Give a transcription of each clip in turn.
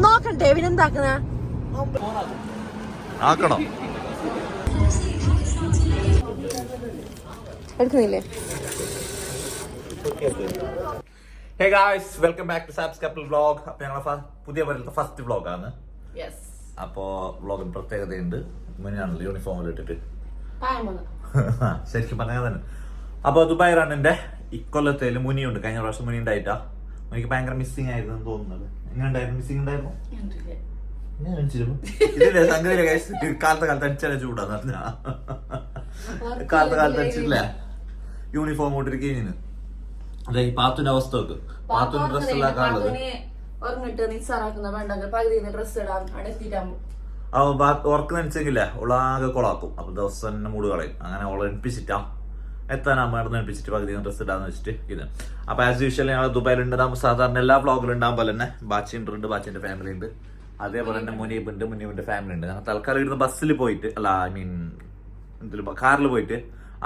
നോക്കണ്ടേ പിന്നെന്താക്കുന്ന ആക്കണോ എടുക്കുന്നില്ലേ? Hey guys, welcome back to Sabs couple vlog. അപ്പൊ ഞങ്ങളെ പുതിയ പോലത്തെ ഫസ്റ്റ് വ്ലോഗാണ്. അപ്പോ വ്ലോഗിന് പ്രത്യേകതയുണ്ട്. മുന്നാണല്ലോ യൂണിഫോമിൽ ഇട്ടിട്ട് ശരിക്കും പറഞ്ഞാൽ തന്നെ. അപ്പൊ ദുബായ് റണ്ണിന്റെ ഇക്കൊല്ലത്തേല് മുനിയുണ്ട്. കഴിഞ്ഞ പ്രാവശ്യം മുനി ഉണ്ടായിട്ടാ. എനിക്ക് ഭയങ്കര മിസ്സിംഗ് ആയിരുന്നു തോന്നുന്നത്. എങ്ങനെ ഉണ്ടായിരുന്നു? മിസ്സിംഗ് ഉണ്ടായിരുന്നു? ഇതില്ലേ സംഗതിയിലെ കാലത്ത് അടിച്ചാലേ ചൂടാന്ന് പറഞ്ഞ കാലത്ത് അടിച്ചില്ല. യൂണിഫോം ഇട്ടിരിക്കുന്നു. അതെ ഈ പാത്തിന്റെ അവസ്ഥ വെക്ക്. പാത്തിന്റെ ഡ്രസ് ഉണ്ടാക്കാനുള്ളത് ഉറക്ക് നനച്ചെങ്കിലേ ഉള്ളാകെ കൊളാക്കും. അപ്പൊ ദിവസം തന്നെ മൂട് കളയും. അങ്ങനെ ഓളെ എണിപ്പിച്ചിട്ടാ എത്താനാകുമ്പോൾ നടന്ന് എണിപ്പിച്ചിട്ട് പകുതി ഡ്രസ് ഇടാന്ന് വെച്ചിട്ട് ഇത്. അപ്പൊ ആസ് യൂഷ്വൽ ഞങ്ങൾ ദുബായിലുണ്ട്. സാധാരണ എല്ലാ വ്ളോഗിലും ഉണ്ടാകുമ്പോൾ തന്നെ ബാച്ചിണ്ട്, ബാച്ചിന്റെ ഫാമിലി ഉണ്ട്. അതേപോലെ തന്നെ മുനീബിന്റെ ഫാമിലി ഉണ്ട്. ഞങ്ങൾ തൽക്കാലം ഇവിടുന്ന് ബസ്സിൽ പോയിട്ട് കാറിൽ പോയിട്ട്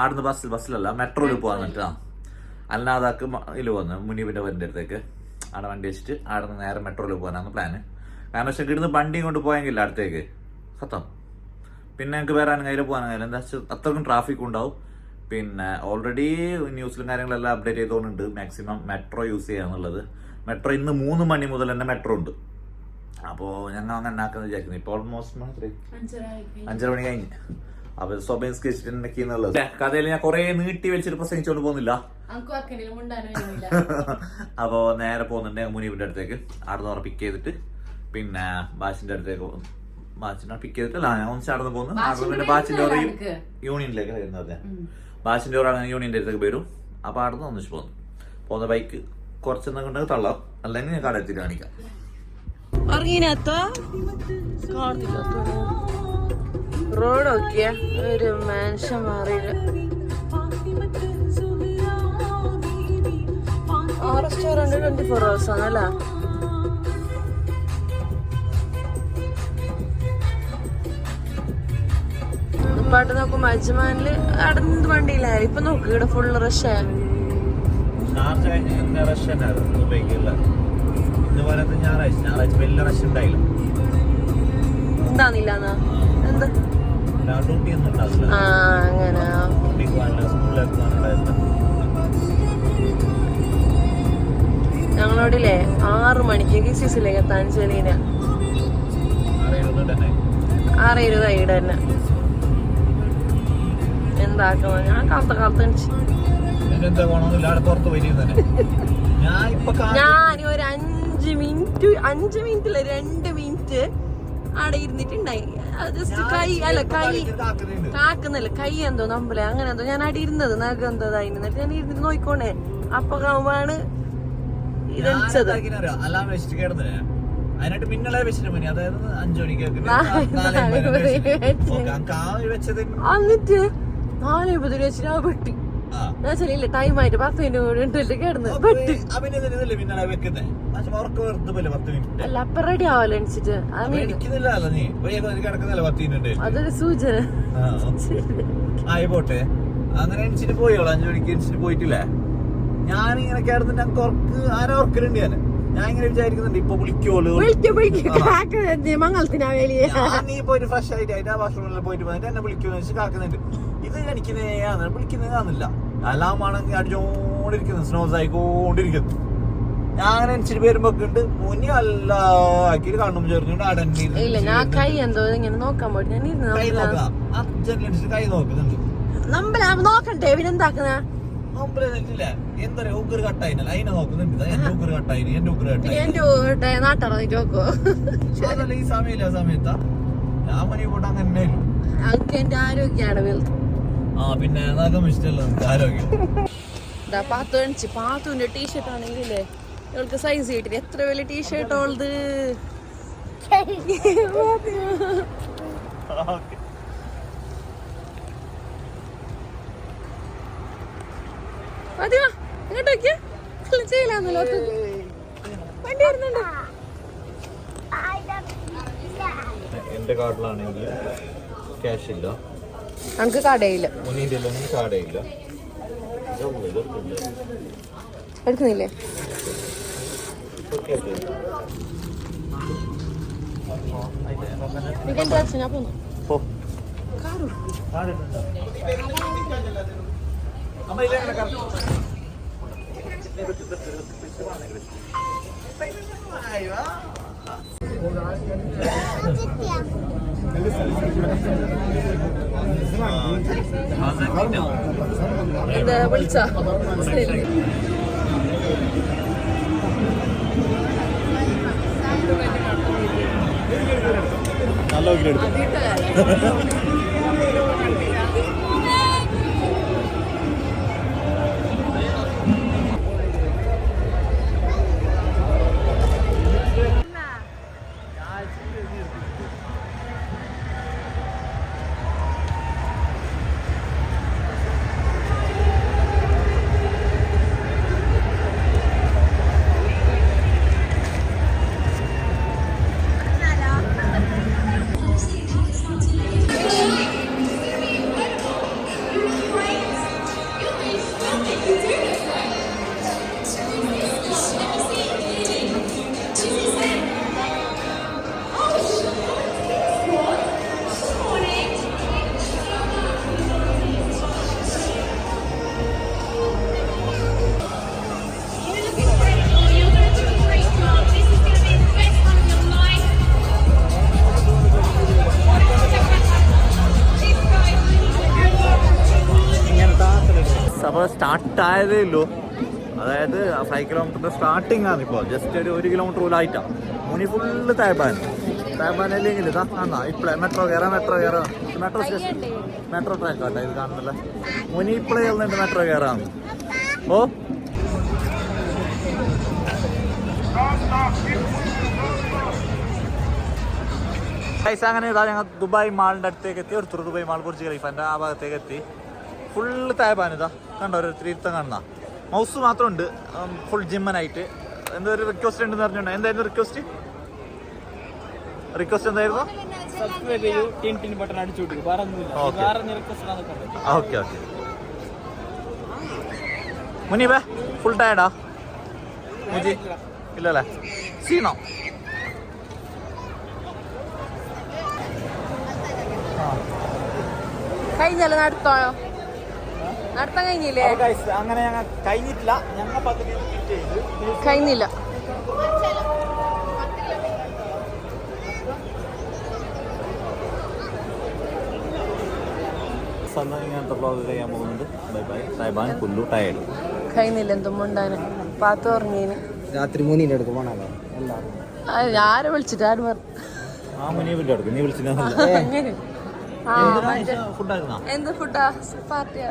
ആടുന്ന് ബസ്സിലല്ല മെട്രോയിൽ പോകാൻ പറ്റാ. അല്ലാതാക്ക് ഇതിൽ പോകുന്നത് മുനീബിന്റെ വീടിന്റെ അടുത്തേക്ക് അവിടെ വണ്ടി വെച്ചിട്ട് അവിടെ നിന്ന് നേരെ മെട്രോയിൽ പോകാനാണ് പ്ലാന്. കാരണം പക്ഷെ ഇവിടുന്ന് വണ്ടിയും കൊണ്ട് പോയെങ്കില്ല അടുത്തേക്ക് സത്തം. പിന്നെ ഞങ്ങൾക്ക് വരാനും കയ്യിൽ പോകാനും കഴിയില്ല. എന്താ വെച്ചാൽ അത്രക്കും ട്രാഫിക് ഉണ്ടാവും. പിന്നെ ഓൾറെഡി ന്യൂസിലും കാര്യങ്ങളെല്ലാം അപ്ഡേറ്റ് ചെയ്തുകൊണ്ടുണ്ട് മാക്സിമം മെട്രോ യൂസ് ചെയ്യാന്നുള്ളത്. മെട്രോ ഇന്ന് 3 മണി മുതൽ തന്നെ മെട്രോ ഉണ്ട്. അപ്പോൾ ഞങ്ങൾ അങ്ങനെ ആക്കാന്ന് വിചാരിക്കുന്നു. ഇപ്പോൾ ഓൾമോസ്റ്റ് 5:30 മണി കഴിഞ്ഞ്. അപ്പൊ സ്വബൻസ്കിന്നുള്ളത് കഥയിൽ ഞാൻ കുറെ നീട്ടി വെച്ചിട്ട് പ്രസംഗിച്ചോണ്ട് പോകുന്നില്ല. അപ്പോ നേരെ പോകുന്നുണ്ട് മുനീബിന്റെ അടുത്തേക്ക്. അവിടെ പിക്ക് ചെയ്തിട്ട് പിന്നെ ബാച്ചിന്റെ അടുത്തേക്ക് പിക്ക് ചെയ്തിട്ട് ഞാൻ ഒന്ന് ചാടുന്ന് പോകുന്നു. പിന്നെ ബാച്ചിന്റെ യൂണിയനിലേക്ക് വരുന്നത്. ബാച്ചിന്റെ യൂണിയന്റെ അടുത്തേക്ക് വരും. അപ്പൊ അവിടെ നിന്ന് ഒന്നിച്ച് പോകുന്ന ബൈക്ക് കുറച്ചെന്നുണ്ടെങ്കിൽ തള്ളാം. അല്ലെങ്കിൽ ഞാൻ കട എത്തി കാണിക്കാം. റോഡ് നോക്കിയ ഒരു മനുഷ്യൻ മാറിയില്ല. റെസ്റ്റോറന്റ് 24 hours ആണല്ല. പാട്ട് നോക്കുമ്പോ അജ്മാനില് അടന്ന് വണ്ടിയില്ലായിരുന്നു. ഇപ്പൊ നോക്ക് ഇവിടെ ഫുള്ള് റഷ്. എന്താന്നില്ലാന്നാ എന്താ അങ്ങനെ ഞങ്ങളോടില്ലേ 6 മണിക്ക് കിസിസിലേക്ക് എത്താൻ ചെലീന 6:20 ഇവിടെ തന്നെ. എന്താക്കണോ ഞാൻ കാലത്ത് ഞാൻ ഒരു 5 മിനിറ്റില് 2 മിനിറ്റ് അവിടെ ഇരുന്നിട്ടുണ്ടായി. ജസ്റ്റ് കാക്കുന്നില്ല കൈ എന്തോ നമ്പല അങ്ങനെ എന്തോ ഞാൻ അവിടെ ഇരുന്നത് നഖം എന്തോ എന്നിട്ട് ഞാൻ ഇരുന്നിട്ട് നോക്കിക്കോണേ. അപ്പൊ കാണുമ്പോഴാണ് ഇതടിച്ചത്. എന്നിട്ട് 4:50 വെച്ചിട്ട് ആ പെട്ടി ഞാൻ ചെല്ലില്ല ടൈമായിട്ട് 10 മിനിറ്റ് കിടന്ന് പെട്ടി. അല്ല അപ്പൊ റെഡി ആവല്ലോ എണിച്ചിട്ട്. അതൊരു സൂചന. ആയിപ്പോട്ടെ അങ്ങനെ എണിച്ചിട്ട് പോയോളൂ. 5 മണിക്ക് എണിച്ചിട്ട് പോയിട്ടില്ലേ. ഞാനിങ്ങനെ കിടന്നിട്ട് ഞങ്ങൾക്ക് ഉറക്ക് ആരോ ഉറക്കലുണ്ട്. ഞാൻ ഇങ്ങനെ വിചാരിക്കുന്നുണ്ട് ഇപ്പൊ വിളിക്കുള്ളൂ നീ പോയിട്ട് ഫ്രഷ് ആയിട്ട് ആ ബാത്റൂമിൽ പോയിട്ട് വന്നിട്ട് എന്നെ വിളിക്കുമെന്ന് വെച്ച് കാക്കുന്നുണ്ട്. ഇത് വിളിക്കുന്നതാന്നില്ല. അലാമാണെങ്കിൽ അടിച്ചോണ്ടിരിക്കുന്നു, സ്നോസ് ആയിക്കൊണ്ടിരിക്കുന്നു. ഞാൻ എണിച്ചിട്ട് വരുമ്പോ ഉണ്ട് മുനി അല്ല ആക്കിട്ട് കണ്ണും ചേർന്നുകൊണ്ട് കൈ എന്തോ ഇങ്ങനെ നോക്കാൻ പോയിട്ട് കൈ നോക്കുന്നുണ്ട്. നോക്കണ്ടേ പിന്നെന്താക്കുന്ന എന്താ ഉഗ്ര കട്ടായില്ല അതിനെ നോക്കുന്നുണ്ട്. എന്റെ ഉഗ്ര കട്ടായി നാട്ടറിഞ്ഞിട്ട് നോക്കോ ഈ സമയത്താ ഞാൻ മണി പോട്ട് അങ്ങനെ എന്റെ ആരോഗ്യാണ് വലുത്. പിന്നെ നഖം ഇഷ്ടമല്ല ആരോഗ്യം. പാത്തുവിന്റെ ടീഷർട്ട് ആണെങ്കിലേ ഇവൾക്ക് സൈസ് കിട്ടില്ല. എത്ര വലിയ ടീഷർട്ട് ഓളത്. മതിയോ ഇങ്ങോട്ടേക്ക് ചെയ്യില്ലാന്നല്ലോ. വണ്ടി വരുന്നുണ്ട്. എന്റെ കാർഡിലാണെങ്കിൽ ക്യാഷ് ഇല്ല. നമുക്ക് കടയില്ല. എടുക്കുന്നില്ലേ? ഞാൻ പോന്നു പോ എന്താ വിളിച്ചാ അപ്പോൾ സ്റ്റാർട്ടായതേ ഉള്ളൂ. അതായത് 5 കിലോമീറ്ററിന്റെ സ്റ്റാർട്ടിംഗ് ആണ് ഇപ്പോൾ. ജസ്റ്റ് ഒരു 1 കിലോമീറ്റർ പോലും ആയിട്ടാണ്. മുനി ഫുള്ള് തായ്പാൻ അല്ലെങ്കിൽ ഇതാ കാണാ ഇപ്പളെ മെട്രോ കയറാം മെട്രോ സ്റ്റേഷൻ മെട്രോ ട്രാക്ക് ആട്ടെ ഇത് കാണുന്നില്ല. മുനി ഇപ്പളേ ചെന്നിട്ട് മെട്രോ കയറാം. ഓ പൈസ അങ്ങനെ ഇതാ ഞങ്ങൾ ദുബായ് മാളിൻ്റെ അടുത്തേക്ക് എത്തി. ഒരു ദുബായ് മാൾ ബുർജ് ഖലീഫൻ്റെ ആ ഭാഗത്തേക്ക് എത്തി. ഫുള്ള് തായ്പാൻ ഇതാ കണ്ടോ ഒരു തീർത്ഥം കാണുന്ന മൗസ് മാത്രമുണ്ട് ഫുൾ ജിമ്മനായിട്ട്. എന്തോ ഒരു റിക്വസ്റ്റ് ഉണ്ടെന്ന് പറഞ്ഞിട്ടുണ്ടോ? എന്തായിരുന്നു റിക്വസ്റ്റ് എന്തായിരുന്നു? ഓക്കെ ഓക്കെ മുനീബേ ഫുൾ ടയർഡാ മുജി ഇല്ലല്ലേ സീനോ? കഴിഞ്ഞല്ലോ നടത്തോയോ നടത്താൻ കഴിഞ്ഞില്ലേ? അങ്ങനെ ഞങ്ങൾ കഴിഞ്ഞിട്ടില്ല. ഞങ്ങൾ പദ്ധതി കഴിഞ്ഞില്ല. ഇങ്ങനത്തെ ബ്ലോഗ് ചെയ്യാൻ പോകുന്നുണ്ട്. Bye bye. സായിബാൻ പുല്ലു ടയർഡ് കഴിഞ്ഞില്ല. എന്തും ഉണ്ടാന് പാത്ത് ഉറങ്ങീന്. രാത്രി 3 അടുത്ത് പോണല്ലോ ആരെ വിളിച്ചിട്ട് ആര് പറഞ്ഞു? ആ മുനീബിന്റെ അടുത്ത് നീ വിളിച്ചില്ല. എന്ത് ഫുഡാ? പാർട്ടിയാ